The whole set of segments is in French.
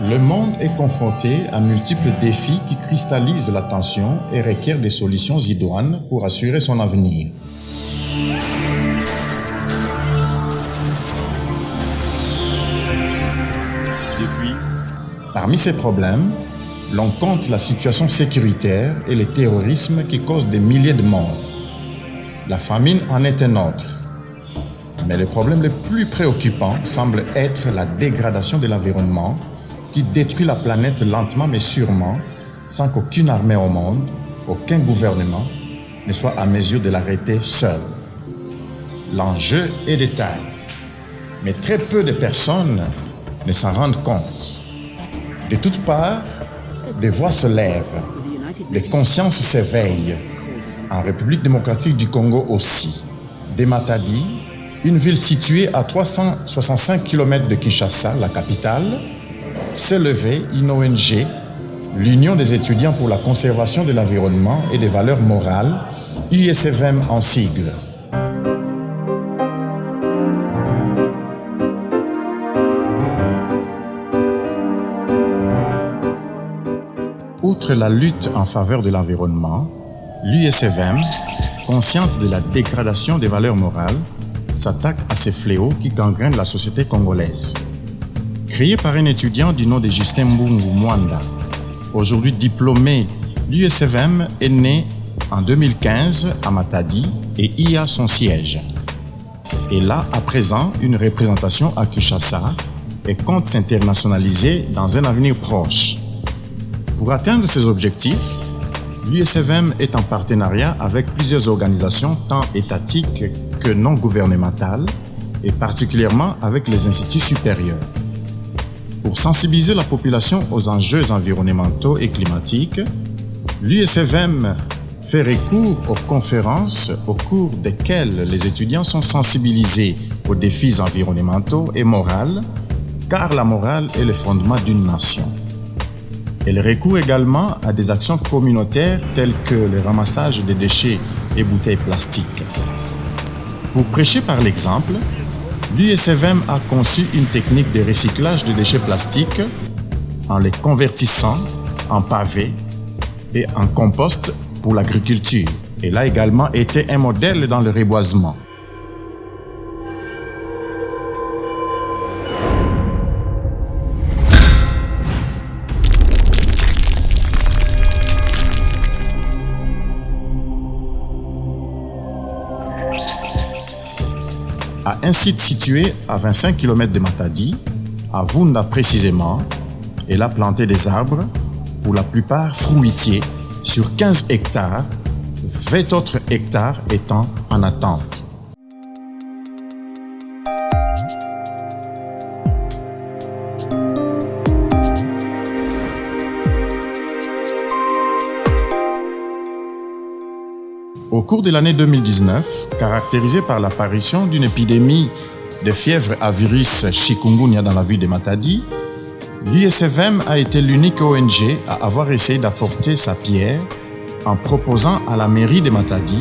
Le monde est confronté à multiples défis qui cristallisent l'attention et requièrent des solutions idoines pour assurer son avenir. Parmi ces problèmes, l'on compte la situation sécuritaire et le terrorisme qui causent des milliers de morts. La famine en est un autre. Mais le problème le plus préoccupant semble être la dégradation de l'environnement qui détruit la planète lentement mais sûrement, sans qu'aucune armée au monde, aucun gouvernement ne soit à mesure de l'arrêter seul. L'enjeu est de taille, mais très peu de personnes ne s'en rendent compte. De toutes parts, des voix se lèvent, les consciences s'éveillent. En République démocratique du Congo aussi. De Matadi, une ville située à 365 km de Kinshasa, la capitale, s'est levée une ONG, l'Union des étudiants pour la conservation de l'environnement et des valeurs morales, USVM en sigle. Outre la lutte en faveur de l'environnement, l'USVM, consciente de la dégradation des valeurs morales, s'attaque à ces fléaux qui gangrènent la société congolaise. Créée par un étudiant du nom de Justin Mbungu Mwanda, aujourd'hui diplômé, l'USVM est né en 2015 à Matadi et y a son siège. Elle a à présent une représentation à Kinshasa et compte s'internationaliser dans un avenir proche. Pour atteindre ces objectifs, l'USVM est en partenariat avec plusieurs organisations tant étatiques que non gouvernementales et particulièrement avec les instituts supérieurs. Pour sensibiliser la population aux enjeux environnementaux et climatiques, l'USVM fait recours aux conférences au cours desquelles les étudiants sont sensibilisés aux défis environnementaux et moraux, car la morale est le fondement d'une nation. Elle recourt également à des actions communautaires telles que le ramassage des déchets et bouteilles plastiques. Pour prêcher par l'exemple, l'USVM a conçu une technique de recyclage de déchets plastiques en les convertissant en pavés et en compost pour l'agriculture. Elle a également été un modèle dans le reboisement. À un site situé à 25 km de Matadi, à Vunda précisément, elle a planté des arbres, pour la plupart fruitiers, sur 15 hectares, 20 autres hectares étant en attente. Au cours de l'année 2019, caractérisée par l'apparition d'une épidémie de fièvre à virus chikungunya dans la ville de Matadi, l'USVM a été l'unique ONG à avoir essayé d'apporter sa pierre en proposant à la mairie de Matadi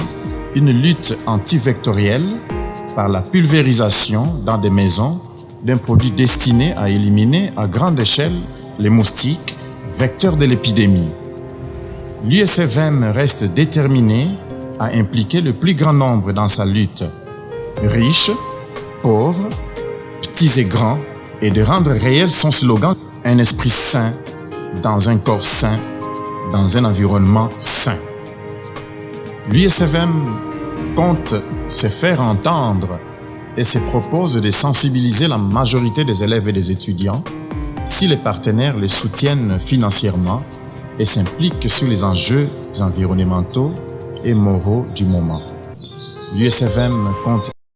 une lutte antivectorielle par la pulvérisation dans des maisons d'un produit destiné à éliminer à grande échelle les moustiques, vecteurs de l'épidémie. L'USVM reste déterminée à impliquer le plus grand nombre dans sa lutte, riches, pauvres, petits et grands, et de rendre réel son slogan « Un esprit sain, dans un corps sain, dans un environnement sain ». L'USVM compte se faire entendre et se propose de sensibiliser la majorité des élèves et des étudiants si les partenaires les soutiennent financièrement et s'impliquent sur les enjeux environnementaux et moraux du moment. L'USVM compte